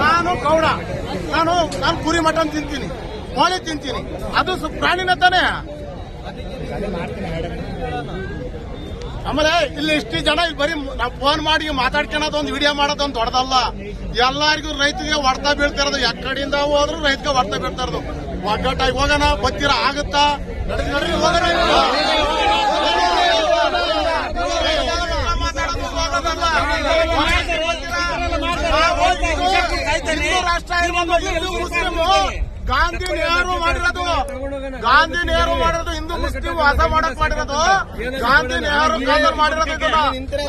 ನಾನು ಗೌಡ, ನಾನು ಕುರಿ ಮಟನ್ ತಿಂತೀನಿ, ಕೋಳಿ ತಿಂತೀನಿ, ಅದು ಪ್ರಾಣಿನ ತಾನೇ. ಆಮೇಲೆ ಇಲ್ಲಿ ಇಷ್ಟು ಜನ ಇಲ್ಲಿ ಬರೀ ನಾವು ಫೋನ್ ಮಾಡಿ ಮಾತಾಡ್ಕೊಳ್ಳೋದು ಒಂದು ವಿಡಿಯೋ ಮಾಡೋದೊಂದು ದೊಡ್ಡದಲ್ಲ. ಎಲ್ಲರಿಗೂ ರೈತರಿಗೆ ಹೊಡ್ತಾ ಬೀಳ್ತಿರೋದು, ಎಕ್ಕಡಿಂದ ಹೋದ್ರು ರೈತಗೆ ಹೊಡ್ತಾ ಬೀಳ್ತಾ ಇರೋದು. ಒಗ್ಗಟ್ಟಾಗಿ ಹೋಗೋಣ, ಬತ್ತೀರ ಆಗುತ್ತಾ? ನಡ್ರಿ ಹೋಗೋಣ. ಹಿಂದೂ ರಾಷ್ಟ್ರ ಮುಸ್ಲಿಮು ಗಾಂಧಿ ನೆಹರು ಮಾಡಿರೋದು, ಹಿಂದೂ ಮುಸ್ಲಿಂ ವಾಸ ಮಾಡಕ್ ಮಾಡಿರೋದು ಗಾಂಧಿ ನೆಹರು ಕಾಲದಲ್ಲಿ ಮಾಡಿರೋದು. ಇದನ್ನ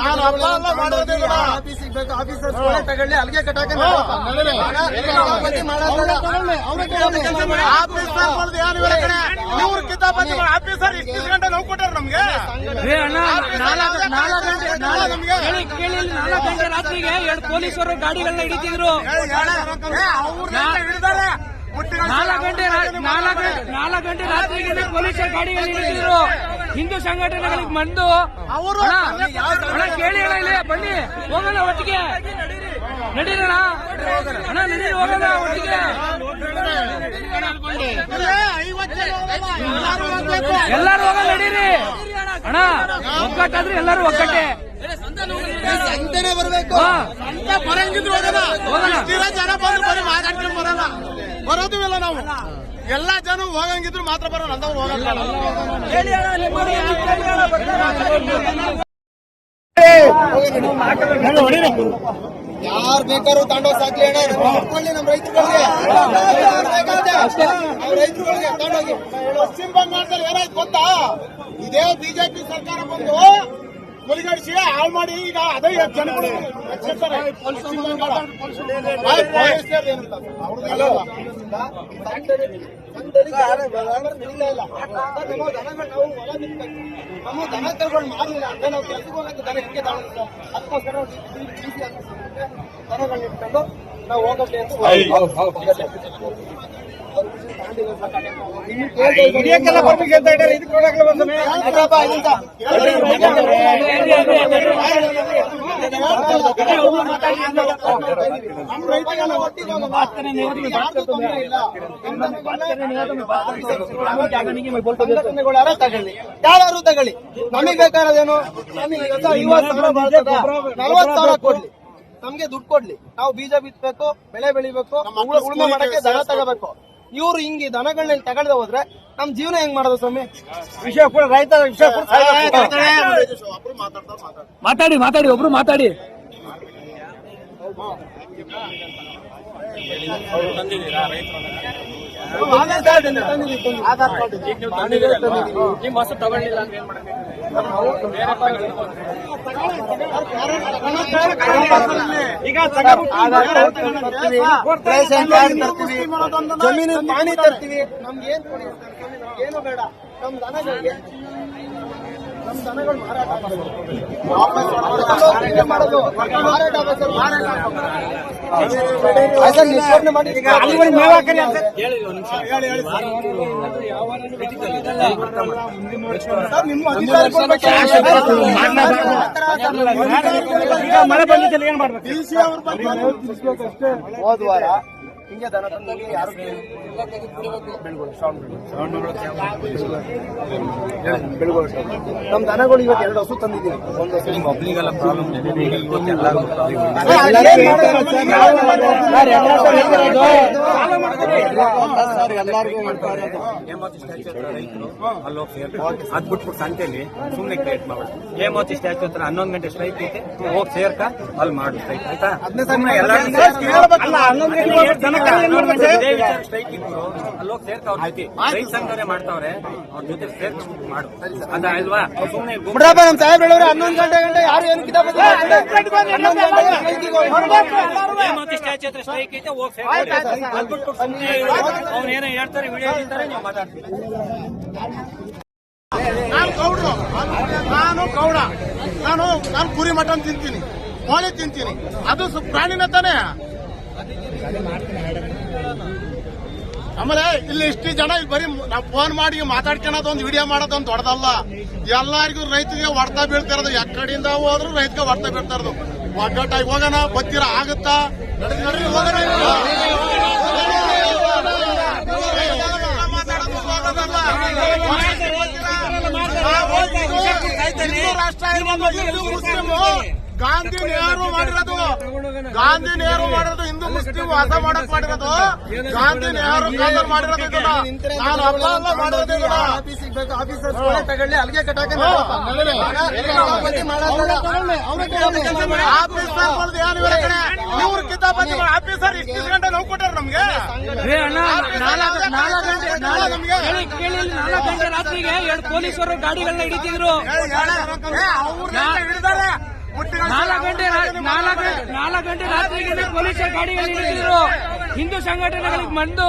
ನಾನು ಹಬ್ಬ ಎಲ್ಲ ಮಾಡೋದು. ಆಫೀಸರ್ ಏನಿಲ್ಲ ಕಡೆ, ಇವ್ರ ಕಿತಾಪತಿ ಆಫೀಸರ್ ಇಷ್ಟು ಗಂಟೆ ನೋವು ಕೊಟ್ಟಾರ ನಮ್ಗೆ. 4 ಗಂಟೆ ರಾತ್ರಿಗೆ 2 ಪೊಲೀಸರು ಗಾಡಿಗಳನ್ನ ಹಿಡಿತಿದ್ರು. 4 ಗಂಟೆ ರಾತ್ರಿಗೆ ಪೊಲೀಸರು ಗಾಡಿಗಳನ್ನ ಹಿಡಿತಿದ್ರು. ಹಿಂದೂ ಸಂಘಟನೆಗಳಿಗೆ ಬಂದು ಅವರು ಕೇಳಿ ಇಲ್ಲಿ ಬನ್ನಿ ಹೋಗೋಣ ಒಟ್ಟಿಗೆ, ನಡೀರೋಣ ಅಣ್ಣ, ನಡೀರಿ ಹೋಗೋಣ ಒಟ್ಟಿಗೆ. ಎಲ್ಲರೂ ಹೋಗೋಣ, ನಡೀರಿ ಅಣ್ಣ. ಒಗ್ಗಟ್ಟಾದ್ರೆ ಎಲ್ಲರೂ ಒಗ್ಗಟ್ಟೆ. ಸಂತೆನೆ ಬರ್ಬೇಕು, ಬರಂಗಿದ್ರು ಜನ ಬಂದ್ರು ಬರೀ ಮಾತಾಡ್ಕೊಂಡು ಬರಲ್ಲ, ಬರೋದು ಇಲ್ಲ. ನಾವು ಎಲ್ಲಾ ಜನ ಹೋಗಂಗಿದ್ರು ಮಾತ್ರ ಬರೋಣ, ಅಂತವ್ರು ಹೋಗಲ್ಲ. ಯಾರು ಬೇಕಾದ್ರೂ ತಗೊಂಡೋಗಿ ಸಾಕ್ಲಿ ಅಣ್ಣ, ನಮ್ಮ ರೈತರುಗಳಿಗೆ ತಗೊಂಡೋಗಿ. ಪಶ್ಚಿಮ ಬಂಗಾಳದಲ್ಲಿ ಏನಾಯ್ತು ಗೊತ್ತಾ? ಇದೇ ಬಿಜೆಪಿ ಸರ್ಕಾರ ಬಂದು ಮುಲಿಗಡಿಸಿ ಹಾಳು ಮಾಡಿ ಈಗ ಅದೇ ಜನಗಳು ಪಶ್ಚಿಮ ಬಂಗಾಳ ನಮ್ಮ ದನ ತಗೊಂಡು ಮಾಡಲಿಲ್ಲ ಅಂದ್ರೆ ನಾವು ಕೆಲಸಕ್ಕೆ ಹೋಗಕ್ಕೆ ದನ ಹಿಂಗೆ ತಗೊಂಡಿಲ್ಲ. ಅದಕ್ಕೋಸ್ಕರ ದನಗಳನ್ನ ಇಟ್ಕೊಂಡು ನಾವು ಹೋಗಕ್ಕೆ ಅಂತ ಬರ್ಬೇಕು ಅಂತ ಹೇಳ್ತಾರೆ. ಇದಕ್ಕೆ ನೋಡಕ್ಕೆ ಬಂದ್ರೆ ನಮ್ಮ ರೈತರೆಲ್ಲ ಒಟ್ಟಿಗೆ ಯಾರು ತಗೊಳ್ಳಿ, ನಮಗೆ ಬೇಕಾದೇನು? ನಮಗೆ 40,000 ಕೊಡ್ಲಿ, ನಮ್ಗೆ ದುಡ್ಡು ಕೊಡ್ಲಿ, ನಾವು ಬೀಜ ಬಿತ್ತಬೇಕು, ಬೆಳೆ ಬೆಳಿಬೇಕು, ಉಳುಮೆ ಮಾಡಕ್ಕೆ ದನ ತಗೋಬೇಕು. ಇವ್ರು ಹಿಂಗೆ ದನಗಳನ್ನ ತಗೊಳ್ದೆ ಹೋದ್ರೆ ನಮ್ ಜೀವನ ಹೆಂಗ್ ಮಾಡೋದು ಸ್ವಾಮಿ? ವಿಷಯ ಕೂಡ ರೈತ ವಿಷಯ ಮಾತಾಡಿ ಒಬ್ರು ಮಾತಾಡಿ. ಆಧಾರ್ ಕಾರ್ಡ್ ನಿಮ್ಮ ಹಸು ತಗೊಂಡಿಲ್ಲ ಅಂದ್ರೆ ಏನ್ ಮಾಡಬೇಕು? ಈಗ ಜಮೀನು ಪಾಣಿ ತರ್ತೀವಿ, ನಮ್ಗೆ ಏನ್ ಕೊಡಿ, ಏನು ಬೇಡ. ನಮ್ ದನಗಳಿಗೆ ನಮ್ ದನಗಳು ಮಾರಾಟ ಮಾಡೋದು, ಮಳೆ ಬಂದಿದ್ದಲ್ಲ ಏನ್ ಮಾಡ್ಬೇಕು? ಹೋದ ವಾರ ಹಿಂಗೆ ದನ ತಂದು ಯಾರು ನಮ್ ದನಗಳು ಇವತ್ತು 2 ಹಸು ತಂದಿದ್ದೀವಿ. ಒಂದು ಒಬ್ರಿಗೆಲ್ಲ ಪ್ರಾಬ್ಲಮ್ ಅದ್ ಬಿಟ್ಬಿಟ್ಟು ಸಂತೆಯಲ್ಲಿ ಸುಮ್ನೆ ಕ್ರಿಯೇಟ್ ಮಾಡೋದು. ಹೇಮಾವತಿ ಸ್ಟ್ಯಾಚ್ಯೂ ಹತ್ರ 11 ಗಂಟೆ ಸ್ಟ್ರೈಕ್ ಐತೆ, ಹೋಗಿ ಸೇರ್ಕ ಅಲ್ಲಿ ಮಾಡು ಸ್ಟ್ರೈಕ್ ಆಯ್ತಾ? ಸ್ಟ್ರೈಕ್ ಇದ್ರು ಅಲ್ಲೋಗಿ ಸೇರ್ಕ ಅವ್ರ ಜೊತೆ ರೈತ ಸಂಘಟನೆ ಮಾಡ್ತಾವ್ರೆ, ಅವ್ರ ಜೊತೆ ಸೇರ್ಕೊಂಡು ಮಾಡು ಅದ ಅಲ್ವಾ? ಸುಮ್ನೆ ನಮ್ ಸಾಹೇಬ್ ಹೇಳೋರು 11 ಗಂಟೆ ಯಾರು ಏನು ಹೇಮಾವತಿ ಸ್ಟ್ಯಾಚ್ಯೂ ಹತ್ರ ಸ್ಟ್ರೈಕ್ ಐತೆ, ಹೋಗಿ ಸೇರ್ಕ. ಅವ್ರು ಏನೋ ಹೇಳ್ತಾರೆ, ವಿಡಿಯೋ ಹೇಳ್ತಾರೆ, ನೀವು ಮಾತಾಡ್ತೀವಿ. ನಾನು ಗೌಡ, ನಾನು ಕುರಿ ಮಟನ್ ತಿಂತೀನಿ, ಕೋಳಿ ತಿಂತೀನಿ, ಅದು ಪ್ರಾಣಿನ ತಾನೇ. ಆಮೇಲೆ ಇಲ್ಲಿ ಇಷ್ಟು ಜನ ಇಲ್ಲಿ ಬರೀ ನಾವು ಫೋನ್ ಮಾಡಿ ಮಾತಾಡ್ಕೊಳ್ಳೋದು ಒಂದು ವಿಡಿಯೋ ಮಾಡೋದೊಂದು ದೊಡ್ಡದಲ್ಲ. ಎಲ್ಲರಿಗೂ ರೈತರಿಗೆ ಹೊಡ್ತಾ ಬೀಳ್ತಾ ಇರೋದು, ಎಕ್ಕಡಿಂದ ಹೋದ್ರು ರೈತಗೆ ಹೊಡ್ತಾ ಬೀಳ್ತಾ ಇರೋದು. ಒಗ್ಗಟ್ಟಾಗಿ ಹೋಗೋಣ. ಬತ್ತೀರ ಆಗುತ್ತಾ? ನಡ್ರಿ ಹೋಗೋಣ. ಹಿಂದೂ ರಾಷ್ಟ್ರ ಹಿಂದೂ ಮುಸ್ಲಿಮು ಗಾಂಧಿ ನೆಹರು ಮಾಡಿರೋದು ಹಿಂದೂ ಮುಸ್ಲಿಂ ವಾದ ಮಾಡಕ್ ಮಾಡಿರೋದು ಗಾಂಧಿ ನೆಹರು ಕಾಲದಲ್ಲಿ ಮಾಡಿರೋದು ಇದನ್ನ. ನಾನು ಹಬ್ಬ ಎಲ್ಲ ಮಾಡೋದು ಆಫೀಸರ್ ಏನಿಲ್ಲ ಕಡೆ ಇವ್ರ ಕಿತಾಪತಿ ಆಫೀಸರ್ ಇಷ್ಟು ಗಂಟೆ ನೋವು ಕೊಟ್ಟಾರ ನಮ್ಗೆ. ನಾಲ್ಕು ಗಂಟೆ ರಾತ್ರಿಗೆ 2 ಪೊಲೀಸರು ಗಾಡಿಗಳನ್ನ ಹಿಡಿತಿದ್ರು. 4 ಗಂಟೆ ರಾತ್ರಿಗೆ ಪೊಲೀಸರ ಗಾಡಿಗಳನ್ನ ಹಿಡಿತಿದ್ರು. ಹಿಂದೂ ಸಂಘಟನೆಗಳಿಗೆ ಬಂದು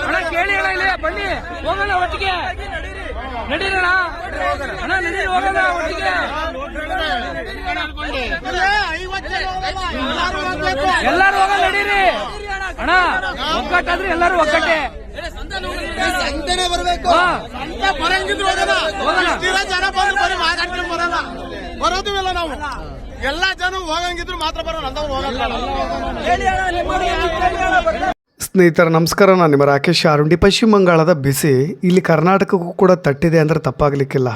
ಹಣ ಕೇಳಿ ಇಲ್ಲಿ ಬನ್ನಿ ಹೋಗೋಣ ಒಟ್ಟಿಗೆ ನಡೀರೋಣ ಅಣ್ಣ ನಡೀರಿ ಹೋಗೋಣ ಒಟ್ಟಿಗೆ ಎಲ್ಲರೂ ಹೋಗೋಣ ನಡೀರಿ ಅಣ್ಣ ಒಗ್ಗಟ್ಟಾದ್ರೆ ಎಲ್ಲರೂ ಒಗ್ಗಟ್ಟೆ ಬರಬೇಕು. ಬರಂಗಿದ್ರು ಜನ ಬಂದು ಬರೀ ಮಾತಾಡ್ಕೊಂಡು ಬರಲ್ಲ, ಬರೋದಿಲ್ಲ ನಾವು. ಎಲ್ಲಾ ಜನ ಹೋಗಂಗಿದ್ರು ಮಾತ್ರ ಬರೋಣ, ಅಂತವ್ರು ಹೋಗಲ್ಲ. ಸ್ನೇಹಿತರ ನಮಸ್ಕಾರ, ನಾನು ನಿಮ್ಮ ರಾಕೇಶ್ ಆರುಂಡಿ. ಪಶ್ಚಿಮ ಬಂಗಾಳದ ಬಿಸಿ ಇಲ್ಲಿ ಕರ್ನಾಟಕಕ್ಕೂ ಕೂಡ ತಟ್ಟಿದೆ ಅಂದರೆ ತಪ್ಪಾಗಲಿಕ್ಕಿಲ್ಲ.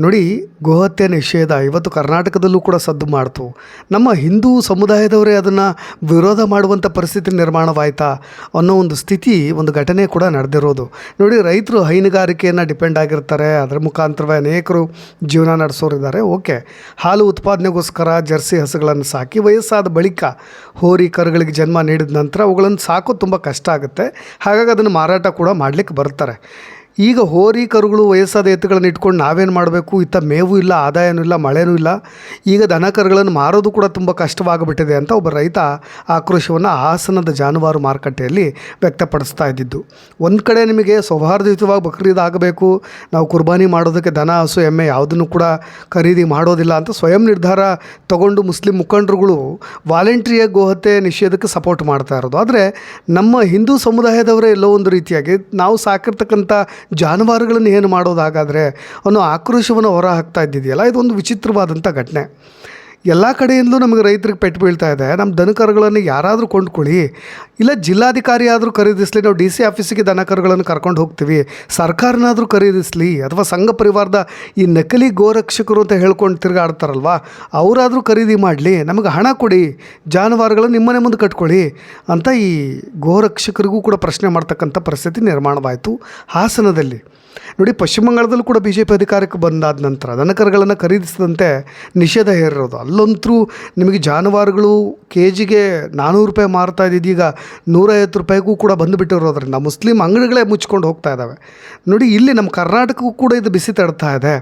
ನೋಡಿ, ಗೋಹತ್ಯೆ ನಿಷೇಧ ಇವತ್ತು ಕರ್ನಾಟಕದಲ್ಲೂ ಕೂಡ ಸದ್ದು ಮಾಡ್ತು. ನಮ್ಮ ಹಿಂದೂ ಸಮುದಾಯದವರೇ ಅದನ್ನು ವಿರೋಧ ಮಾಡುವಂಥ ಪರಿಸ್ಥಿತಿ ನಿರ್ಮಾಣವಾಯ್ತಾ ಅನ್ನೋ ಒಂದು ಸ್ಥಿತಿ, ಒಂದು ಘಟನೆ ಕೂಡ ನಡೆದಿರೋದು. ನೋಡಿ, ರೈತರು ಹೈನುಗಾರಿಕೆಯನ್ನು ಡಿಪೆಂಡ್ ಆಗಿರ್ತಾರೆ, ಅದರ ಮುಖಾಂತರವೇ ಅನೇಕರು ಜೀವನ ನಡೆಸೋರಿದ್ದಾರೆ. ಓಕೆ, ಹಾಲು ಉತ್ಪಾದನೆಗೋಸ್ಕರ ಜರ್ಸಿ ಹಸುಗಳನ್ನು ಸಾಕಿ ವಯಸ್ಸಾದ ಬಳಿಕ ಹೋರಿ ಕರುಗಳಿಗೆ ಜನ್ಮ ನೀಡಿದ ನಂತರ ಅವುಗಳನ್ನು ಸಾಕೋದು ತುಂಬ ಕಷ್ಟ ಆಗುತ್ತೆ. ಹಾಗಾಗಿ ಅದನ್ನು ಮಾರಾಟ ಕೂಡ ಮಾಡಲಿಕ್ಕೆ ಬರ್ತಾರೆ. ಈಗ ಹೋರಿ ಕರುಗಳು ವಯಸ್ಸಾದ ಎತ್ತುಗಳನ್ನು ಇಟ್ಕೊಂಡು ನಾವೇನು ಮಾಡಬೇಕು? ಇತ್ತ ಮೇವು ಇಲ್ಲ, ಆದಾಯನೂ ಇಲ್ಲ, ಮಳೆನೂ ಇಲ್ಲ. ಈಗ ದನ ಕರುಗಳನ್ನು ಮಾರೋದು ಕೂಡ ತುಂಬ ಕಷ್ಟವಾಗಿಬಿಟ್ಟಿದೆ ಅಂತ ಒಬ್ಬ ರೈತ ಆಕ್ರೋಶವನ್ನು ಹಾಸನದ ಜಾನುವಾರು ಮಾರುಕಟ್ಟೆಯಲ್ಲಿ ವ್ಯಕ್ತಪಡಿಸ್ತಾ ಇದ್ದಿದ್ದು. ಒಂದು ಕಡೆ ನಿಮಗೆ ಸೌಹಾರ್ದಯುತವಾಗಿ ಬಕ್ರೀದ್ ಆಗಬೇಕು, ನಾವು ಕುರ್ಬಾನಿ ಮಾಡೋದಕ್ಕೆ ದನ, ಹಸು, ಎಮ್ಮೆ ಯಾವುದನ್ನು ಕೂಡ ಖರೀದಿ ಮಾಡೋದಿಲ್ಲ ಅಂತ ಸ್ವಯಂ ನಿರ್ಧಾರ ತಗೊಂಡು ಮುಸ್ಲಿಂ ಮುಖಂಡರುಗಳು ವಾಲಂಟ್ರಿಯಾಗಿ ಗೋಹತ್ಯೆ ನಿಷೇಧಕ್ಕೆ ಸಪೋರ್ಟ್ ಮಾಡ್ತಾ ಇರೋದು. ಆದರೆ ನಮ್ಮ ಹಿಂದೂ ಸಮುದಾಯದವರೇ ಎಲ್ಲೋ ಒಂದು ರೀತಿಯಾಗಿ ನಾವು ಸಾಕಿರ್ತಕ್ಕಂಥ ಜಾನುವಾರುಗಳನ್ನು ಏನು ಮಾಡೋದಾಗಾದರೆ ಅನ್ನೋ ಆಕ್ರೋಶವನ್ನು ಹೊರ ಹಾಕ್ತಾ ಇದ್ದಿದೆಯಲ್ಲ, ಇದೊಂದು ವಿಚಿತ್ರವಾದಂಥ ಘಟನೆ. ಎಲ್ಲ ಕಡೆಯಿಂದಲೂ ನಮಗೆ ರೈತರಿಗೆ ಪೆಟ್ಟು ಬೀಳ್ತಾ ಇದೆ. ನಮ್ಮ ದನಕರುಗಳನ್ನು ಯಾರಾದರೂ ಕೊಂಡ್ಕೊಳ್ಳಿ, ಇಲ್ಲ ಜಿಲ್ಲಾಧಿಕಾರಿ ಆದರೂ ಖರೀದಿಸಲಿ, ನಾವು DC ಆಫೀಸಿಗೆ ದನಕರುಗಳನ್ನು ಕರ್ಕೊಂಡು ಹೋಗ್ತೀವಿ, ಸರ್ಕಾರನಾದರೂ ಖರೀದಿಸಲಿ, ಅಥವಾ ಸಂಘ ಪರಿವಾರದ ಈ ನಕಲಿ ಗೋರಕ್ಷಕರು ಅಂತ ಹೇಳ್ಕೊಂಡು ತಿರುಗಾಡ್ತಾರಲ್ವ, ಅವರಾದರೂ ಖರೀದಿ ಮಾಡಲಿ, ನಮಗೆ ಹಣ ಕೊಡಿ, ಜಾನುವಾರುಗಳನ್ನು ನಿಮ್ಮನೆ ಮುಂದೆ ಕಟ್ಕೊಳ್ಳಿ ಅಂತ ಈ ಗೋರಕ್ಷಕರಿಗೂ ಕೂಡ ಪ್ರಶ್ನೆ ಮಾಡ್ತಕ್ಕಂಥ ಪರಿಸ್ಥಿತಿ ನಿರ್ಮಾಣವಾಯಿತು ಹಾಸನದಲ್ಲಿ. ನೋಡಿ, ಪಶ್ಚಿಮ ಬಂಗಾಳದಲ್ಲೂ ಕೂಡ BJP ಅಧಿಕಾರಕ್ಕೆ ಬಂದಾದ ನಂತರ ದನಕರುಗಳನ್ನು ಖರೀದಿಸಿದಂತೆ ನಿಷೇಧ ಹೇರಿರೋದು. ಅಲ್ಲಂತರೂ ನಿಮಗೆ ಜಾನುವಾರುಗಳು KGಗೆ 400 ರೂಪಾಯಿ ಮಾರ್ತಾ ಇದ್ದಿದ್ದು ಈಗ 150 ರೂಪಾಯಿಗೂ ಕೂಡ ಬಂದುಬಿಟ್ಟಿರೋದ್ರಿಂದ ಮುಸ್ಲಿಂ ಅಂಗಡಿಗಳೇ ಮುಚ್ಕೊಂಡು ಹೋಗ್ತಾ ಇದ್ದಾವೆ. ನೋಡಿ, ಇಲ್ಲಿ ನಮ್ಮ ಕರ್ನಾಟಕಕ್ಕೂ ಕೂಡ ಇದು ಬಿಸಿ ತಡ್ತಾ ಇದೆ.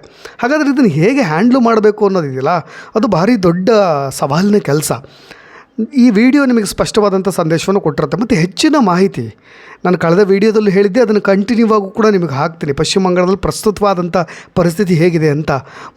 ಹಾಗಾದರೆ ಇದನ್ನು ಹೇಗೆ ಹ್ಯಾಂಡ್ಲ್ ಮಾಡಬೇಕು ಅನ್ನೋದಿದೆಯಲ್ಲ, ಅದು ಭಾರಿ ದೊಡ್ಡ ಸವಾಲಿನ ಕೆಲಸ. ಈ ವಿಡಿಯೋ ನಿಮಗೆ ಸ್ಪಷ್ಟವಾದಂಥ ಸಂದೇಶವನ್ನು ಕೊಟ್ಟಿರುತ್ತೆ. ಮತ್ತು ಹೆಚ್ಚಿನ ಮಾಹಿತಿ ನಾನು ಕಳೆದ ವಿಡಿಯೋದಲ್ಲಿ ಹೇಳಿದ್ದೆ, ಅದನ್ನು ಕಂಟಿನ್ಯೂ ಆಗೂ ಕೂಡ ನಿಮಗೆ ಹಾಕ್ತೀನಿ. ಪಶ್ಚಿಮ ಬಂಗಾಳದಲ್ಲಿ ಪ್ರಸ್ತುತವಾದಂಥ ಪರಿಸ್ಥಿತಿ ಹೇಗಿದೆ ಅಂತ.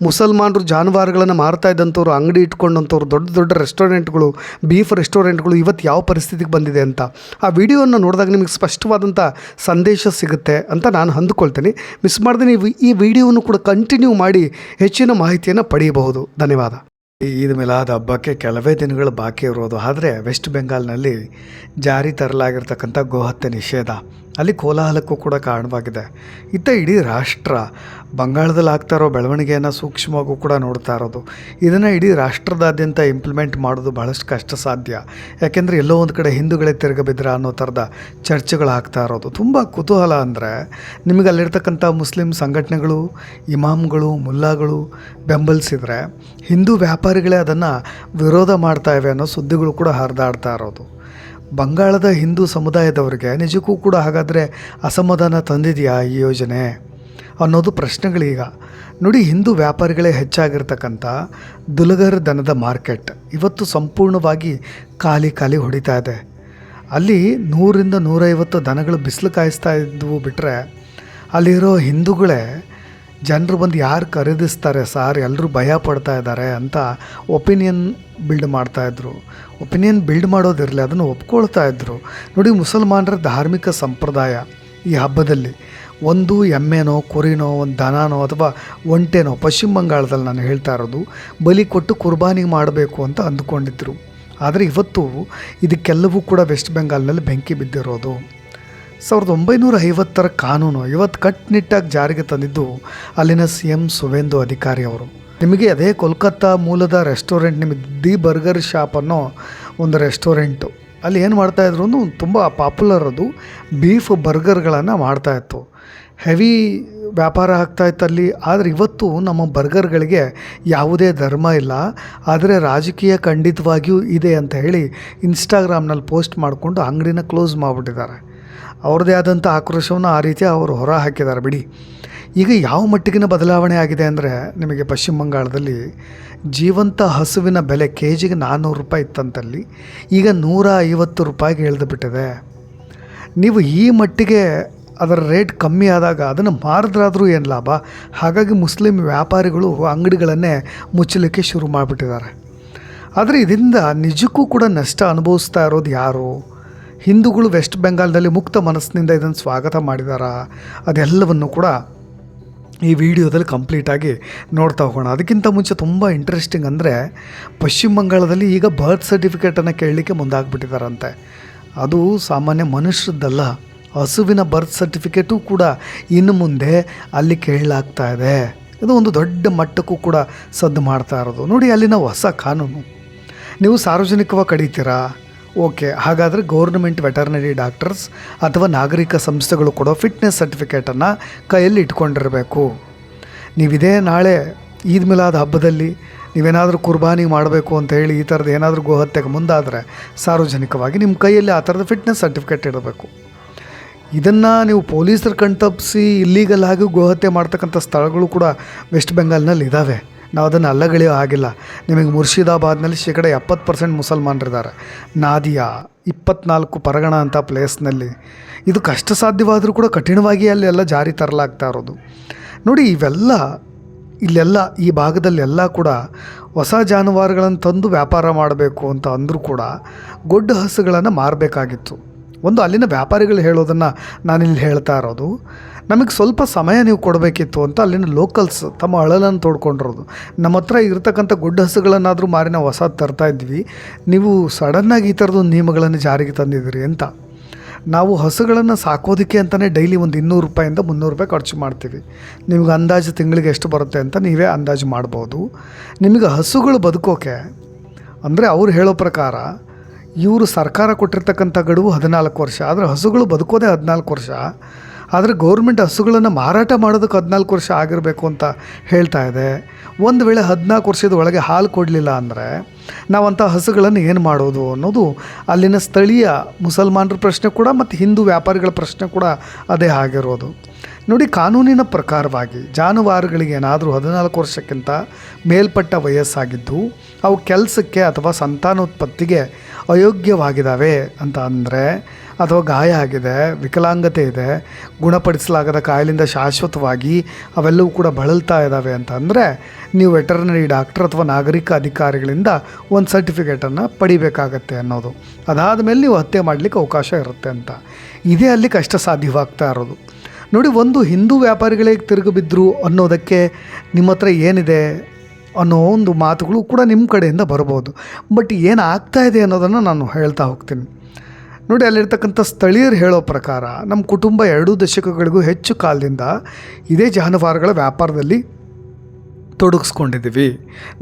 ಮುಸಲ್ಮಾನರು ಜಾನುವಾರುಗಳನ್ನು ಮಾರ್ತಾ ಇದ್ದಂಥವ್ರು, ಅಂಗಡಿ ಇಟ್ಕೊಂಡಂಥವ್ರು, ದೊಡ್ಡ ದೊಡ್ಡ ರೆಸ್ಟೋರೆಂಟ್ಗಳು, ಬೀಫ್ ರೆಸ್ಟೋರೆಂಟ್ಗಳು ಇವತ್ತು ಯಾವ ಪರಿಸ್ಥಿತಿಗೆ ಬಂದಿದೆ ಅಂತ ಆ ವಿಡಿಯೋವನ್ನು ನೋಡಿದಾಗ ನಿಮಗೆ ಸ್ಪಷ್ಟವಾದಂಥ ಸಂದೇಶ ಸಿಗುತ್ತೆ ಅಂತ ನಾನು ಅಂದುಕೊಳ್ತೀನಿ. ಮಿಸ್ ಮಾಡದೆ ನೀವು ಈ ವಿಡಿಯೋವನ್ನು ಕೂಡ ಕಂಟಿನ್ಯೂ ಮಾಡಿ ಹೆಚ್ಚಿನ ಮಾಹಿತಿಯನ್ನು ಪಡೆಯಬಹುದು. ಧನ್ಯವಾದ. ಈದ್ ಮಿಲಾದ್ ಹಬ್ಬಕ್ಕೆ ಕೆಲವೇ ದಿನಗಳು ಬಾಕಿ ಇರೋದು. ಆದರೆ ವೆಸ್ಟ್ ಬೆಂಗಾಲ್ನಲ್ಲಿ ಜಾರಿ ತರಲಾಗಿರ್ತಕ್ಕಂಥ ಗೋಹತ್ಯೆ ನಿಷೇಧ ಅಲ್ಲಿ ಕೋಲಾಹಲಕ್ಕೂ ಕೂಡ ಕಾರಣವಾಗಿದೆ. ಇತ್ತ ಇಡೀ ರಾಷ್ಟ್ರ ಬಂಗಾಳದಲ್ಲಿ ಆಗ್ತಾ ಇರೋ ಬೆಳವಣಿಗೆಯನ್ನು ಸೂಕ್ಷ್ಮವಾಗೂ ಕೂಡ ನೋಡ್ತಾ ಇರೋದು. ಇದನ್ನು ಇಡೀ ರಾಷ್ಟ್ರದಾದ್ಯಂತ ಇಂಪ್ಲಿಮೆಂಟ್ ಮಾಡೋದು ಬಹಳಷ್ಟು ಕಷ್ಟ ಸಾಧ್ಯ. ಯಾಕೆಂದರೆ ಎಲ್ಲೋ ಒಂದು ಕಡೆ ಹಿಂದೂಗಳೇ ತಿರುಗಬಿದ್ರ ಅನ್ನೋ ಥರದ ಚರ್ಚೆಗಳು ಆಗ್ತಾ ಇರೋದು. ತುಂಬ ಕುತೂಹಲ ಅಂದರೆ ನಿಮಗೆ ಅಲ್ಲಿರ್ತಕ್ಕಂಥ ಮುಸ್ಲಿಂ ಸಂಘಟನೆಗಳು, ಇಮಾಮ್ಗಳು, ಮುಲ್ಲಾಗಳು ಬೆಂಬಲಿಸಿದರೆ ಹಿಂದೂ ವ್ಯಾಪಾರಿಗಳೇ ಅದನ್ನು ವಿರೋಧ ಮಾಡ್ತಾ ಇವೆ ಅನ್ನೋ ಸುದ್ದಿಗಳು ಕೂಡ ಹರಿದಾಡ್ತಾ ಇರೋದು. ಬಂಗಾಳದ ಹಿಂದೂ ಸಮುದಾಯದವರಿಗೆ ನಿಜಕ್ಕೂ ಕೂಡ ಹಾಗಾದರೆ ಅಸಮಾಧಾನ ತಂದಿದೆಯಾ ಈ ಯೋಜನೆ ಅನ್ನೋದು ಪ್ರಶ್ನೆಗಳೀಗ. ನೋಡಿ, ಹಿಂದೂ ವ್ಯಾಪಾರಿಗಳೇ ಹೆಚ್ಚಾಗಿರ್ತಕ್ಕಂಥ ದುಲಗರ್ ದನದ ಮಾರ್ಕೆಟ್ ಇವತ್ತು ಸಂಪೂರ್ಣವಾಗಿ ಖಾಲಿ ಹೊಡಿತಾ ಇದೆ. ಅಲ್ಲಿ 100ರಿಂದ 150 ದನಗಳು ಬಿಸಿಲು ಕಾಯಿಸ್ತಾ ಇದ್ವು ಬಿಟ್ಟರೆ ಅಲ್ಲಿರೋ ಹಿಂದೂಗಳೇ ಜನರು ಬಂದು ಯಾರು ಖರೀದಿಸ್ತಾರೆ ಸಾರ್, ಎಲ್ಲರೂ ಭಯ ಪಡ್ತಾ ಇದ್ದಾರೆ ಅಂತ ಒಪಿನಿಯನ್ ಬಿಲ್ಡ್ ಮಾಡ್ತಾಯಿದ್ರು. ಒಪಿನಿಯನ್ ಬಿಲ್ಡ್ ಮಾಡೋದಿರಲಿ, ಅದನ್ನು ಒಪ್ಕೊಳ್ತಾ ಇದ್ದರು. ನೋಡಿ, ಮುಸಲ್ಮಾನರ ಧಾರ್ಮಿಕ ಸಂಪ್ರದಾಯ ಈ ಹಬ್ಬದಲ್ಲಿ ಒಂದು ಎಮ್ಮೆನೋ ಕುರಿನೋ ಒಂದು ದನನೋ ಅಥವಾ ಒಂಟೆನೋ ಪಶ್ಚಿಮ ಬಂಗಾಳದಲ್ಲಿ ನಾನು ಹೇಳ್ತಾ ಇರೋದು ಬಲಿ ಕೊಟ್ಟು ಕುರ್ಬಾನಿ ಮಾಡಬೇಕು ಅಂತ ಅಂದ್ಕೊಂಡಿದ್ದರು. ಆದರೆ ಇವತ್ತು ಇದಕ್ಕೆಲ್ಲವೂ ಕೂಡ ವೆಸ್ಟ್ ಬೆಂಗಾಲ್ನಲ್ಲಿ ಬೆಂಕಿ ಬಿದ್ದಿರೋದು. 1950 ಕಾನೂನು ಇವತ್ತು ಕಟ್ಟುನಿಟ್ಟಾಗಿ ಜಾರಿಗೆ ತಂದಿದ್ದು ಅಲ್ಲಿನ CM ಸುವೇಂದು ಅಧಿಕಾರಿ ಅವರು. ನಿಮಗೆ ಅದೇ ಕೋಲ್ಕತ್ತಾ ಮೂಲದ ರೆಸ್ಟೋರೆಂಟ್, ನಿಮಗೆ ದಿ ಬರ್ಗರ್ ಶಾಪ್ ಅನ್ನೋ ಒಂದು ರೆಸ್ಟೋರೆಂಟು, ಅಲ್ಲಿ ಏನು ಮಾಡ್ತಾಯಿದ್ರು ಅಂದ್ರೆ ತುಂಬ ಪಾಪ್ಯುಲರ್, ಅದು ಬೀಫ್ ಬರ್ಗರ್ಗಳನ್ನು ಮಾಡ್ತಾಯಿತ್ತು. ಹೆವಿ ವ್ಯಾಪಾರ ಆಗ್ತಾಯಿತ್ತು ಅಲ್ಲಿ. ಆದರೆ ಇವತ್ತು ನಮ್ಮ ಬರ್ಗರ್ಗಳಿಗೆ ಯಾವುದೇ ಧರ್ಮ ಇಲ್ಲ, ಆದರೆ ರಾಜಕೀಯ ಖಂಡಿತವಾಗಿಯೂ ಇದೆ ಅಂತ ಹೇಳಿ ಇನ್ಸ್ಟಾಗ್ರಾಮ್ನಲ್ಲಿ ಪೋಸ್ಟ್ ಮಾಡಿಕೊಂಡು ಅಂಗಡಿನ ಕ್ಲೋಸ್ ಮಾಡಿಬಿಟ್ಟಿದ್ದಾರೆ. ಅವ್ರದ್ದೇ ಆದಂಥ ಆಕ್ರೋಶವನ್ನು ಆ ರೀತಿ ಅವರು ಹೊರ ಹಾಕಿದ್ದಾರೆ ಬಿಡಿ. ಈಗ ಯಾವ ಮಟ್ಟಿಗಿನ ಬದಲಾವಣೆ ಆಗಿದೆ ಅಂದರೆ, ನಿಮಗೆ ಪಶ್ಚಿಮ ಬಂಗಾಳದಲ್ಲಿ ಜೀವಂತ ಹಸುವಿನ ಬೆಲೆ KGಗೆ 400 ರೂಪಾಯಿ ಇತ್ತಂತಲ್ಲಿ ಈಗ 150 ರೂಪಾಯಿಗೆ ಇಳಿದು ಬಿಟ್ಟಿದೆ. ನೀವು ಈ ಮಟ್ಟಿಗೆ ಅದರ ರೇಟ್ ಕಮ್ಮಿ ಆದಾಗ ಅದನ್ನು ಮಾರಿದ್ರಾದರೂ ಏನು ಲಾಭ? ಹಾಗಾಗಿ ಮುಸ್ಲಿಂ ವ್ಯಾಪಾರಿಗಳು ಅಂಗಡಿಗಳನ್ನೇ ಮುಚ್ಚಲಿಕ್ಕೆ ಶುರು ಮಾಡಿಬಿಟ್ಟಿದ್ದಾರೆ. ಆದರೆ ಇದರಿಂದ ನಿಜಕ್ಕೂ ಕೂಡ ನಷ್ಟ ಅನುಭವಿಸ್ತಾ ಇರೋದು ಯಾರು? ಹಿಂದೂಗಳು ವೆಸ್ಟ್ ಬೆಂಗಾಲ್ದಲ್ಲಿ ಮುಕ್ತ ಮನಸ್ಸಿನಿಂದ ಇದನ್ನು ಸ್ವಾಗತ ಮಾಡಿದಾರಾ? ಅದೆಲ್ಲವನ್ನು ಕೂಡ ಈ ವಿಡಿಯೋದಲ್ಲಿ ಕಂಪ್ಲೀಟಾಗಿ ನೋಡ್ತಾ ಹೋಗೋಣ. ಅದಕ್ಕಿಂತ ಮುಂಚೆ ತುಂಬ ಇಂಟ್ರೆಸ್ಟಿಂಗ್ ಅಂದರೆ, ಪಶ್ಚಿಮ ಬಂಗಾಳದಲ್ಲಿ ಈಗ ಬರ್ತ್ ಸರ್ಟಿಫಿಕೇಟನ್ನು ಕೇಳಲಿಕ್ಕೆ ಮುಂದಾಗ್ಬಿಟ್ಟಿದ್ದಾರಂತೆ. ಅದು ಸಾಮಾನ್ಯ ಮನುಷ್ಯರದ್ದಲ್ಲ, ಹಸುವಿನ ಬರ್ತ್ ಸರ್ಟಿಫಿಕೇಟು ಕೂಡ ಇನ್ನು ಮುಂದೆ ಅಲ್ಲಿ ಕೇಳಲಾಗ್ತಾ ಇದೆ. ಇದು ಒಂದು ದೊಡ್ಡ ಮಟ್ಟಕ್ಕೂ ಕೂಡ ಸದ್ದು ಮಾಡ್ತಾ ಇರೋದು. ನೋಡಿ, ಅಲ್ಲಿನ ಹೊಸ ಕಾನೂನು. ನೀವು ಸಾರ್ವಜನಿಕವಾಗಿ ಕಡಿತೀರಾ, ಓಕೆ, ಹಾಗಾದರೆ ಗೌರ್ನಮೆಂಟ್ ವೆಟರ್ನರಿ ಡಾಕ್ಟರ್ಸ್ ಅಥವಾ ನಾಗರಿಕ ಸಂಸ್ಥೆಗಳು ಕೊಡೋ ಫಿಟ್ನೆಸ್ ಸರ್ಟಿಫಿಕೇಟನ್ನು ಕೈಯಲ್ಲಿ ಇಟ್ಕೊಂಡಿರಬೇಕು. ನೀವಿದೇ ನಾಳೆ ಈದ್ ಮಿಲಾದ್ ಹಬ್ಬದಲ್ಲಿ ನೀವೇನಾದರೂ ಕುರ್ಬಾನಿ ಮಾಡಬೇಕು ಅಂತ ಹೇಳಿ ಈ ಥರದ್ದು ಏನಾದರೂ ಗೋಹತ್ಯೆಗೆ ಮುಂದಾದರೆ ಸಾರ್ವಜನಿಕವಾಗಿ ನಿಮ್ಮ ಕೈಯಲ್ಲಿ ಆ ಥರದ ಫಿಟ್ನೆಸ್ ಸರ್ಟಿಫಿಕೇಟ್ ಇರಬೇಕು. ಇದನ್ನು ನೀವು ಪೊಲೀಸರು ಕಣ್ತಪ್ಪಿಸಿ ಇಲ್ಲೀಗಲ್ ಆಗಿ ಗೋಹತ್ಯೆ ಮಾಡ್ತಕ್ಕಂಥ ಸ್ಥಳಗಳು ಕೂಡ ವೆಸ್ಟ್ ಬೆಂಗಾಲ್ನಲ್ಲಿ ಇದ್ದಾವೆ. ನಾವು ಅದನ್ನು ಅಲ್ಲಗಳೆಯೋ ಆಗಿಲ್ಲ. ನಿಮಗೆ ಮುರ್ಷಿದಾಬಾದ್ನಲ್ಲಿ 70% ಮುಸಲ್ಮಾನರಿದ್ದಾರೆ. ನಾದಿಯಾ 24 ಪರಗಣ ಅಂತ ಪ್ಲೇಸ್ನಲ್ಲಿ ಇದು ಕಷ್ಟ ಸಾಧ್ಯವಾದರೂ ಕೂಡ ಕಠಿಣವಾಗಿ ಅಲ್ಲೆಲ್ಲ ಜಾರಿ ತರಲಾಗ್ತಾ ಇರೋದು. ನೋಡಿ, ಇಲ್ಲೆಲ್ಲ ಈ ಭಾಗದಲ್ಲೆಲ್ಲ ಕೂಡ ಹೊಸ ಜಾನುವಾರುಗಳನ್ನು ತಂದು ವ್ಯಾಪಾರ ಮಾಡಬೇಕು ಅಂತ ಅಂದರೂ ಕೂಡ ಗೊಡ್ಡ ಹಸುಗಳನ್ನು ಮಾರಬೇಕಾಗಿತ್ತು. ಒಂದು ಅಲ್ಲಿನ ವ್ಯಾಪಾರಿಗಳು ಹೇಳೋದನ್ನು ನಾನಿಲ್ಲಿ ಹೇಳ್ತಾ ಇರೋದು, ನಮಗೆ ಸ್ವಲ್ಪ ಸಮಯ ನೀವು ಕೊಡಬೇಕಿತ್ತು ಅಂತ ಅಲ್ಲಿನ ಲೋಕಲ್ಸ್ ತಮ್ಮ ಅಳಲನ್ನು ತೋಡ್ಕೊಂಡಿರೋದು. ನಮ್ಮ ಹತ್ರ ಇರತಕ್ಕಂಥ ಗುಡ್ಡ ಹಸುಗಳನ್ನಾದರೂ ಮಾರಿ ನಾವು ಹೊಸ ತರ್ತಾಯಿದ್ವಿ, ನೀವು ಸಡನ್ನಾಗಿ ಈ ಥರದೊಂದು ನಿಯಮಗಳನ್ನು ಜಾರಿಗೆ ತಂದಿದ್ದೀರಿ ಅಂತ. ನಾವು ಹಸುಗಳನ್ನು ಸಾಕೋದಕ್ಕೆ ಅಂತಲೇ ಡೈಲಿ ಒಂದು 200 ರೂಪಾಯಿಂದ 300 ರೂಪಾಯಿ ಖರ್ಚು ಮಾಡ್ತೀವಿ. ನಿಮ್ಗೆ ಅಂದಾಜು ತಿಂಗಳಿಗೆ ಎಷ್ಟು ಬರುತ್ತೆ ಅಂತ ನೀವೇ ಅಂದಾಜು ಮಾಡ್ಬೋದು. ನಿಮಗೆ ಹಸುಗಳು ಬದುಕೋಕೆ ಅಂದರೆ ಅವ್ರು ಹೇಳೋ ಪ್ರಕಾರ ಇವರು ಸರ್ಕಾರ ಕೊಟ್ಟಿರ್ತಕ್ಕಂಥ ಗಡುವು 14 ವರ್ಷ, ಆದರೆ ಹಸುಗಳು ಬದುಕೋದೇ 14 ವರ್ಷ. ಆದರೆ ಗೌರ್ಮೆಂಟ್ ಹಸುಗಳನ್ನು ಮಾರಾಟ ಮಾಡೋದಕ್ಕೆ 14 ವರ್ಷ ಆಗಿರಬೇಕು ಅಂತ ಹೇಳ್ತಾ ಇದೆ. ಒಂದು ವೇಳೆ 14 ವರ್ಷದ ಒಳಗೆ ಹಾಲು ಕೊಡಲಿಲ್ಲ ಅಂದರೆ ನಾವಂಥ ಹಸುಗಳನ್ನು ಏನು ಮಾಡೋದು ಅನ್ನೋದು ಅಲ್ಲಿನ ಸ್ಥಳೀಯ ಮುಸಲ್ಮಾನರ ಪ್ರಶ್ನೆ ಕೂಡ ಮತ್ತು ಹಿಂದೂ ವ್ಯಾಪಾರಿಗಳ ಪ್ರಶ್ನೆ ಕೂಡ ಅದೇ ಆಗಿರೋದು. ನೋಡಿ, ಕಾನೂನಿನ ಪ್ರಕಾರವಾಗಿ ಜಾನುವಾರುಗಳಿಗೆ ಏನಾದರೂ 14 ವರ್ಷಕ್ಕಿಂತ ಮೇಲ್ಪಟ್ಟ ವಯಸ್ಸಾಗಿದ್ದು ಅವು ಕೆಲಸಕ್ಕೆ ಅಥವಾ ಸಂತಾನೋತ್ಪತ್ತಿಗೆ ಅಯೋಗ್ಯವಾಗಿದ್ದಾವೆ ಅಂತ ಅಂದರೆ, ಅಥವಾ ಗಾಯ ಆಗಿದೆ, ವಿಕಲಾಂಗತೆ ಇದೆ, ಗುಣಪಡಿಸಲಾಗದ ಕಾಯಿಲೆಯಿಂದ ಶಾಶ್ವತವಾಗಿ ಅವೆಲ್ಲವೂ ಕೂಡ ಬಳಲ್ತಾ ಇದ್ದಾವೆ ಅಂತ ಅಂದರೆ ನೀವು ವೆಟರ್ನರಿ ಡಾಕ್ಟರ್ ಅಥವಾ ನಾಗರಿಕ ಅಧಿಕಾರಿಗಳಿಂದ ಒಂದು ಸರ್ಟಿಫಿಕೇಟನ್ನು ಪಡಿಬೇಕಾಗತ್ತೆ ಅನ್ನೋದು. ಅದಾದ ಮೇಲೆ ನೀವು ಹತ್ಯೆ ಮಾಡಲಿಕ್ಕೆ ಅವಕಾಶ ಇರುತ್ತೆ ಅಂತ. ಇದೇ ಅಲ್ಲಿ ಕಷ್ಟ ಸಾಧ್ಯವಾಗ್ತಾ ಇರೋದು. ನೋಡಿ, ಒಂದು ಹಿಂದೂ ವ್ಯಾಪಾರಿಗಳಿಗೆ ತಿರುಗಿ ಬಿದ್ದರು ಅನ್ನೋದಕ್ಕೆ ನಿಮ್ಮ ಹತ್ರ ಏನಿದೆ ಅನ್ನೋ ಒಂದು ಮಾತುಗಳು ಕೂಡ ನಿಮ್ಮ ಕಡೆಯಿಂದ ಬರ್ಬೋದು. ಬಟ್ ಏನು ಆಗ್ತಾಯಿದೆ ಅನ್ನೋದನ್ನು ನಾನು ಹೇಳ್ತಾ ಹೋಗ್ತೀನಿ. ನೋಡಿ, ಅಲ್ಲಿರ್ತಕ್ಕಂಥ ಸ್ಥಳೀಯರು ಹೇಳೋ ಪ್ರಕಾರ ನಮ್ಮ ಕುಟುಂಬ 2 ದಶಕಗಳಿಗೂ ಹೆಚ್ಚು ಕಾಲದಿಂದ ಇದೇ ಜಾನುವಾರುಗಳ ವ್ಯಾಪಾರದಲ್ಲಿ ತೊಡಗಿಸ್ಕೊಂಡಿದ್ದೀವಿ.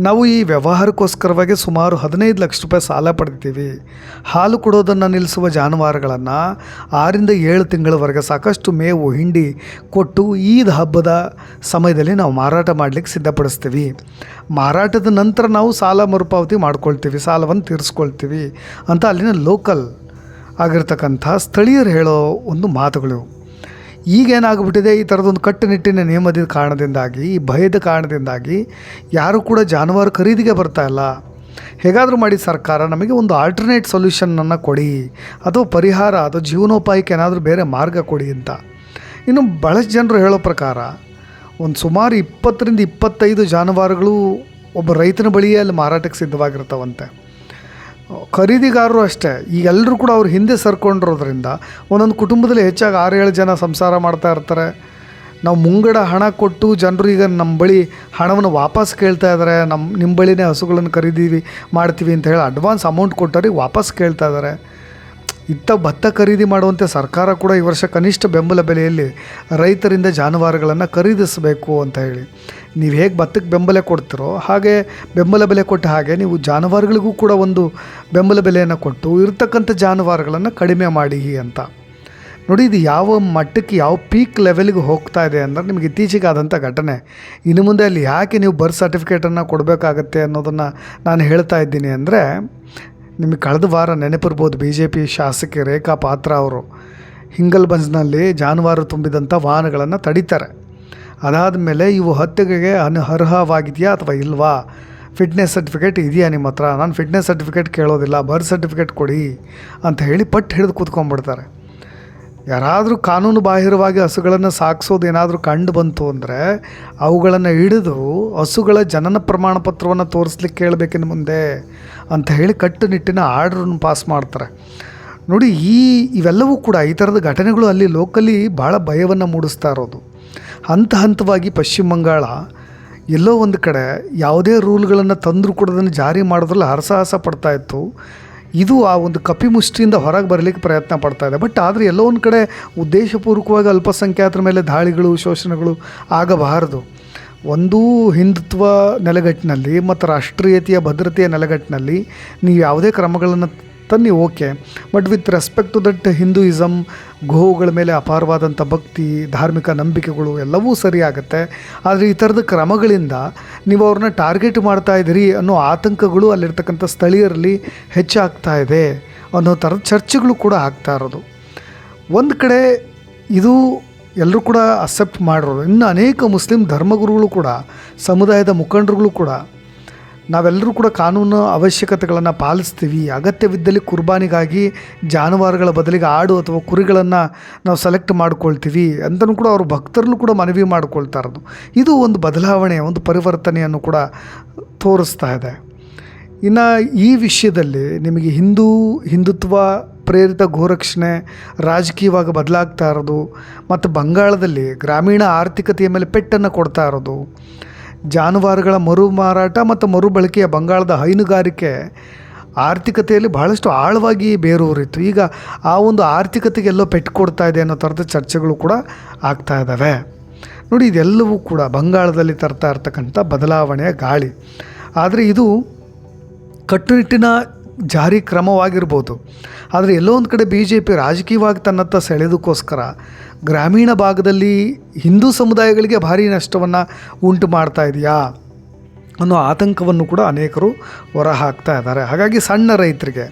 ನಾವು ಈ ವ್ಯವಹಾರಕ್ಕೋಸ್ಕರವಾಗಿ ಸುಮಾರು 15 ಲಕ್ಷ ರೂಪಾಯಿ ಸಾಲ ಪಡೆದಿದ್ದೀವಿ. ಹಾಲು ಕೊಡೋದನ್ನು ನಿಲ್ಲಿಸುವ ಜಾನುವಾರುಗಳನ್ನು 6ರಿಂದ 7 ತಿಂಗಳವರೆಗೆ ಸಾಕಷ್ಟು ಮೇವು ಹಿಂಡಿ ಕೊಟ್ಟು ಈದ್ ಹಬ್ಬದ ಸಮಯದಲ್ಲಿ ನಾವು ಮಾರಾಟ ಮಾಡಲಿಕ್ಕೆ ಸಿದ್ಧಪಡಿಸ್ತೀವಿ. ಮಾರಾಟದ ನಂತರ ನಾವು ಸಾಲ ಮರುಪಾವತಿ ಮಾಡ್ಕೊಳ್ತೀವಿ, ಸಾಲವನ್ನು ತೀರಿಸ್ಕೊಳ್ತೀವಿ ಅಂತ ಅಲ್ಲಿನ ಲೋಕಲ್ ಆಗಿರ್ತಕ್ಕಂಥ ಸ್ಥಳೀಯರು ಹೇಳೋ ಒಂದು ಮಾತುಗಳು. ಈಗೇನಾಗ್ಬಿಟ್ಟಿದೆ, ಈ ಥರದೊಂದು ಕಟ್ಟುನಿಟ್ಟಿನ ನಿಯಮದ ಕಾರಣದಿಂದಾಗಿ, ಈ ಭಯದ ಕಾರಣದಿಂದಾಗಿ ಯಾರೂ ಕೂಡ ಜಾನುವಾರು ಖರೀದಿಗೆ ಬರ್ತಾಯಿಲ್ಲ. ಹೇಗಾದರೂ ಮಾಡಿ ಸರ್ಕಾರ ನಮಗೆ ಒಂದು ಆಲ್ಟರ್ನೇಟ್ ಸೊಲ್ಯೂಷನನ್ನು ಕೊಡಿ, ಅಥವಾ ಪರಿಹಾರ ಅಥವಾ ಜೀವನೋಪಾಯಕ್ಕೆ ಏನಾದರೂ ಬೇರೆ ಮಾರ್ಗ ಕೊಡಿ ಅಂತ. ಇನ್ನು ಭಾಳಷ್ಟು ಜನರು ಹೇಳೋ ಪ್ರಕಾರ ಒಂದು ಸುಮಾರು 20ರಿಂದ 25 ಜಾನುವಾರುಗಳು ಒಬ್ಬ ರೈತನ ಬಳಿಯೇ ಅಲ್ಲಿ ಮಾರಾಟಕ್ಕೆ ಸಿದ್ಧವಾಗಿರ್ತಾವಂತೆ. ಖರೀದಿಗಾರರು ಅಷ್ಟೇ. ಈಗ ಎಲ್ಲರೂ ಕೂಡ ಅವ್ರು ಹಿಂದೆ ಸರ್ಕೊಂಡಿರೋದ್ರಿಂದ ಒಂದೊಂದು ಕುಟುಂಬದಲ್ಲಿ ಹೆಚ್ಚಾಗಿ 6-7 ಜನ ಸಂಸಾರ ಮಾಡ್ತಾ ಇರ್ತಾರೆ. ನಾವು ಮುಂಗಡ ಹಣ ಕೊಟ್ಟು ಜನರು ಈಗ ನಮ್ಮ ಬಳಿ ಹಣವನ್ನು ವಾಪಸ್ ಕೇಳ್ತಾ ಇದ್ದಾರೆ, ನಿಮ್ಮ ಬಳಿನೇ ಹಸುಗಳನ್ನು ಖರೀದಿ ಮಾಡ್ತೀವಿ ಅಂತ ಹೇಳಿ ಅಡ್ವಾನ್ಸ್ ಅಮೌಂಟ್ ಕೊಟ್ಟವ್ರಿಗೆ ವಾಪಸ್ ಕೇಳ್ತಾ ಇದ್ದಾರೆ. ಇತ್ತ ಭತ್ತ ಖರೀದಿ ಮಾಡುವಂತೆ ಸರ್ಕಾರ ಕೂಡ ಈ ವರ್ಷ ಕನಿಷ್ಠ ಬೆಂಬಲ ಬೆಲೆಯಲ್ಲಿ ರೈತರಿಂದ ಜಾನುವಾರುಗಳನ್ನು ಖರೀದಿಸಬೇಕು ಅಂತ ಹೇಳಿ, ನೀವು ಹೇಗೆ ಭತ್ತಕ್ಕೆ ಬೆಂಬಲ ಕೊಡ್ತೀರೋ ಹಾಗೆ ಬೆಂಬಲ ಬೆಲೆ ಕೊಟ್ಟ ಹಾಗೆ ನೀವು ಜಾನುವಾರುಗಳಿಗೂ ಕೂಡ ಒಂದು ಬೆಂಬಲ ಬೆಲೆಯನ್ನು ಕೊಟ್ಟು ಇರ್ತಕ್ಕಂಥ ಜಾನುವಾರುಗಳನ್ನು ಕಡಿಮೆ ಮಾಡಿ ಅಂತ. ನೋಡಿ, ಇದು ಯಾವ ಮಟ್ಟಕ್ಕೆ ಯಾವ ಪೀಕ್ ಲೆವೆಲ್ಗೆ ಹೋಗ್ತಾ ಇದೆ ಅಂದರೆ ನಿಮಗೆ ಇತ್ತೀಚೆಗೆ ಆದಂಥ ಘಟನೆ. ಇನ್ನು ಮುಂದೆ ಅಲ್ಲಿ ಯಾಕೆ ನೀವು ಬರ್ತ್ ಸರ್ಟಿಫಿಕೇಟನ್ನು ಕೊಡಬೇಕಾಗತ್ತೆ ಅನ್ನೋದನ್ನು ನಾನು ಹೇಳ್ತಾ ಇದ್ದೀನಿ ಅಂದರೆ, ನಿಮಗೆ ಕಳೆದ ವಾರ ನೆನಪಿರ್ಬೋದು, BJP ಶಾಸಕಿ ರೇಖಾ ಪಾತ್ರ ಅವರು ಹಿಂಗಲ್ಬಂಜ್ನಲ್ಲಿ ಜಾನುವಾರು ತುಂಬಿದಂಥ ವಾಹನಗಳನ್ನು ತಡೀತಾರೆ. ಅದಾದ ಮೇಲೆ ಇವು ಹತ್ಯೆಗೆ ಅರ್ಹವಾಗಿದೆಯಾ ಅಥವಾ ಇಲ್ವಾ, ಫಿಟ್ನೆಸ್ ಸರ್ಟಿಫಿಕೇಟ್ ಇದೆಯಾ ನಿಮ್ಮ ಹತ್ರ, ನಾನು ಫಿಟ್ನೆಸ್ ಸರ್ಟಿಫಿಕೇಟ್ ಕೇಳೋದಿಲ್ಲ, ಬರ್ತ್ ಸರ್ಟಿಫಿಕೇಟ್ ಕೊಡಿ ಅಂತ ಹೇಳಿ ಪಟ್ಟು ಹಿಡಿದು ಕೂತ್ಕೊಂಡ್ಬಿಡ್ತಾರೆ. ಯಾರಾದರೂ ಕಾನೂನು ಬಾಹಿರವಾಗಿ ಹಸುಗಳನ್ನು ಸಾಗಿಸೋದು ಏನಾದರೂ ಕಂಡು ಬಂತು ಅಂದರೆ ಅವುಗಳನ್ನು ಹಿಡಿದು ಹಸುಗಳ ಜನನ ಪ್ರಮಾಣ ಪತ್ರವನ್ನು ತೋರಿಸ್ಲಿಕ್ಕೆ ಕೇಳಬೇಕಿನ್ನು ಮುಂದೆ ಅಂತ ಹೇಳಿ ಕಟ್ಟುನಿಟ್ಟಿನ ಆರ್ಡ್ರನ್ನು ಪಾಸ್ ಮಾಡ್ತಾರೆ. ನೋಡಿ, ಇವೆಲ್ಲವೂ ಕೂಡ ಈ ಥರದ ಘಟನೆಗಳು ಅಲ್ಲಿ ಲೋಕಲಿ ಭಾಳ ಭಯವನ್ನು ಮೂಡಿಸ್ತಾ ಇರೋದು. ಹಂತವಾಗಿ ಪಶ್ಚಿಮ ಬಂಗಾಳ ಎಲ್ಲೋ ಒಂದು ಕಡೆ ಯಾವುದೇ ರೂಲ್ಗಳನ್ನು ತಂದರೂ ಕೂಡ ಅದನ್ನು ಜಾರಿ ಮಾಡೋದ್ರಲ್ಲಿ ಹರಸಾಹಸ ಪಡ್ತಾಯಿತ್ತು. ಇದು ಆ ಒಂದು ಕಪಿಮುಷ್ಟಿಯಿಂದ ಹೊರಗೆ ಬರಲಿಕ್ಕೆ ಪ್ರಯತ್ನ ಪಡ್ತಾ ಇದೆ. ಬಟ್ ಆದರೆ ಎಲ್ಲೋ ಒಂದು ಕಡೆ ಉದ್ದೇಶಪೂರ್ವಕವಾಗಿ ಅಲ್ಪಸಂಖ್ಯಾತರ ಮೇಲೆ ದಾಳಿಗಳು, ಶೋಷಣೆಗಳು ಆಗಬಾರದು. ಒಂದು ಹಿಂದುತ್ವ ನೆಲೆಗಟ್ಟಿನಲ್ಲಿ ಮತ್ತು ರಾಷ್ಟ್ರೀಯತೆಯ ಭದ್ರತೆಯ ನೆಲೆಗಟ್ಟಿನಲ್ಲಿ ನೀವು ಯಾವುದೇ ಕ್ರಮಗಳನ್ನು ತನ್ನಿ, okay, but with respect to that Hinduism, ಗೋವುಗಳ ಮೇಲೆ ಅಪಾರವಾದಂಥ ಭಕ್ತಿ, ಧಾರ್ಮಿಕ ನಂಬಿಕೆಗಳು ಎಲ್ಲವೂ ಸರಿಯಾಗುತ್ತೆ. ಆದರೆ ಈ ಥರದ ಕ್ರಮಗಳಿಂದ ನೀವು ಅವ್ರನ್ನ ಟಾರ್ಗೆಟ್ ಮಾಡ್ತಾ ಇದ್ದೀರಿ ಅನ್ನೋ ಆತಂಕಗಳು ಅಲ್ಲಿರ್ತಕ್ಕಂಥ ಸ್ಥಳೀಯರಲ್ಲಿ ಹೆಚ್ಚಾಗ್ತಾ ಇದೆ ಅನ್ನೋ ಥರದ ಚರ್ಚೆಗಳು ಕೂಡ ಆಗ್ತಾ ಇರೋದು. ಒಂದು ಕಡೆ ಇದು ಎಲ್ಲರೂ ಕೂಡ ಅಕ್ಸೆಪ್ಟ್ ಮಾಡಿರೋದು. ಇನ್ನು ಅನೇಕ ಮುಸ್ಲಿಂ ಧರ್ಮಗುರುಗಳು ಕೂಡ, ಸಮುದಾಯದ ಮುಖಂಡರುಗಳು ಕೂಡ ನಾವೆಲ್ಲರೂ ಕೂಡ ಕಾನೂನು ಅವಶ್ಯಕತೆಗಳನ್ನು ಪಾಲಿಸ್ತೀವಿ, ಅಗತ್ಯವಿದ್ದಲ್ಲಿ ಕುರ್ಬಾನಿಗಾಗಿ ಜಾನುವಾರುಗಳ ಬದಲಿಗೆ ಆಡು ಅಥವಾ ಕುರಿಗಳನ್ನು ನಾವು ಸೆಲೆಕ್ಟ್ ಮಾಡ್ಕೊಳ್ತೀವಿ ಅಂತಲೂ ಕೂಡ ಅವರು ಭಕ್ತರಲ್ಲೂ ಕೂಡ ಮನವಿ ಮಾಡ್ಕೊಳ್ತಾ ಇರೋದು. ಇದು ಒಂದು ಬದಲಾವಣೆ, ಒಂದು ಪರಿವರ್ತನೆಯನ್ನು ಕೂಡ ತೋರಿಸ್ತಾ ಇದೆ. ಇನ್ನು ಈ ವಿಷಯದಲ್ಲಿ ನಿಮಗೆ ಹಿಂದುತ್ವ ಪ್ರೇರಿತ ಗೋರಕ್ಷಣೆ ರಾಜಕೀಯವಾಗಿ ಬದಲಾಗ್ತಾ ಇರೋದು ಮತ್ತು ಬಂಗಾಳದಲ್ಲಿ ಗ್ರಾಮೀಣ ಆರ್ಥಿಕತೆಯ ಮೇಲೆ ಪೆಟ್ಟನ್ನು ಕೊಡ್ತಾ ಇರೋದು, ಜಾನುವಾರುಗಳ ಮರು ಮಾರಾಟ ಮತ್ತು ಮರುಬಳಕೆಯ ಬಂಗಾಳದ ಹೈನುಗಾರಿಕೆ ಆರ್ಥಿಕತೆಯಲ್ಲಿ ಬಹಳಷ್ಟು ಆಳವಾಗಿ ಬೇರೂರಿತ್ತು. ಈಗ ಆ ಒಂದು ಆರ್ಥಿಕತೆಗೆ ಎಲ್ಲೋ ಪೆಟ್ಟು ಕೊಡ್ತಾ ಇದೆ ಅನ್ನೋ ಥರದ ಚರ್ಚೆಗಳು ಕೂಡ ಆಗ್ತಾ ಇದ್ದಾವೆ. ನೋಡಿ, ಇದೆಲ್ಲವೂ ಕೂಡ ಬಂಗಾಳದಲ್ಲಿ ತರ್ತಾ ಇರ್ತಕ್ಕಂಥ ಬದಲಾವಣೆಯ ಗಾಳಿ. ಆದರೆ ಇದು ಕಟ್ಟುನಿಟ್ಟಿನ ಜಾರಿ ಕ್ರಮವಾಗಿರ್ಬೋದು. ಆದರೆ ಎಲ್ಲೋ ಒಂದು ಕಡೆ BJP ರಾಜಕೀಯವಾಗಿ ತನ್ನತ್ತ ಸೆಳೆಯೋದಕ್ಕೋಸ್ಕರ ಗ್ರಾಮೀಣ ಭಾಗದಲ್ಲಿ ಹಿಂದೂ ಸಮುದಾಯಗಳಿಗೆ ಭಾರಿ ನಷ್ಟವನ್ನು ಉಂಟು ಮಾಡ್ತಾ ಇದೆಯಾ ಅನ್ನೋ ಆತಂಕವನ್ನು ಕೂಡ ಅನೇಕರು ಹೊರ ಹಾಕ್ತಾ ಇದ್ದಾರೆ. ಹಾಗಾಗಿ ಸಣ್ಣ ರೈತರಿಗೆ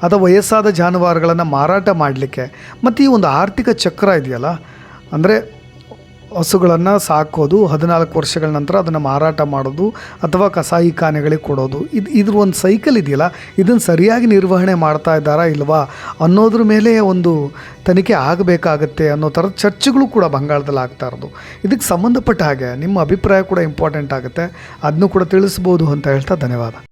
ಅಥವಾ ವಯಸ್ಸಾದ ಜಾನುವಾರುಗಳನ್ನು ಮಾರಾಟ ಮಾಡಲಿಕ್ಕೆ ಮತ್ತು ಈ ಒಂದು ಆರ್ಥಿಕ ಚಕ್ರ ಇದೆಯಲ್ಲ, ಅಂದರೆ ಹಸುಗಳನ್ನು ಸಾಕೋದು, 14 ವರ್ಷಗಳ ನಂತರ ಅದನ್ನು ಮಾರಾಟ ಮಾಡೋದು ಅಥವಾ ಕಸಾಯಿಖಾನೆಗಳಿಗೆ ಕೊಡೋದು, ಇದ್ರ ಒಂದು ಸೈಕಲ್ ಇದೆಯಲ್ಲ, ಇದನ್ನು ಸರಿಯಾಗಿ ನಿರ್ವಹಣೆ ಮಾಡ್ತಾ ಇದ್ದಾರಾ ಇಲ್ವಾ ಅನ್ನೋದ್ರ ಮೇಲೆ ಒಂದು ತನಿಖೆ ಆಗಬೇಕಾಗತ್ತೆ ಅನ್ನೋ ಥರದ ಚರ್ಚೆಗಳು ಕೂಡ ಬಂಗಾಳದಲ್ಲಿ ಆಗ್ತಾ ಇರೋದು. ಇದಕ್ಕೆ ಸಂಬಂಧಪಟ್ಟ ಹಾಗೆ ನಿಮ್ಮ ಅಭಿಪ್ರಾಯ ಕೂಡ ಇಂಪಾರ್ಟೆಂಟ್ ಆಗುತ್ತೆ, ಅದನ್ನು ಕೂಡ ತಿಳಿಸ್ಬೋದು ಅಂತ ಹೇಳ್ತಾ ಧನ್ಯವಾದ.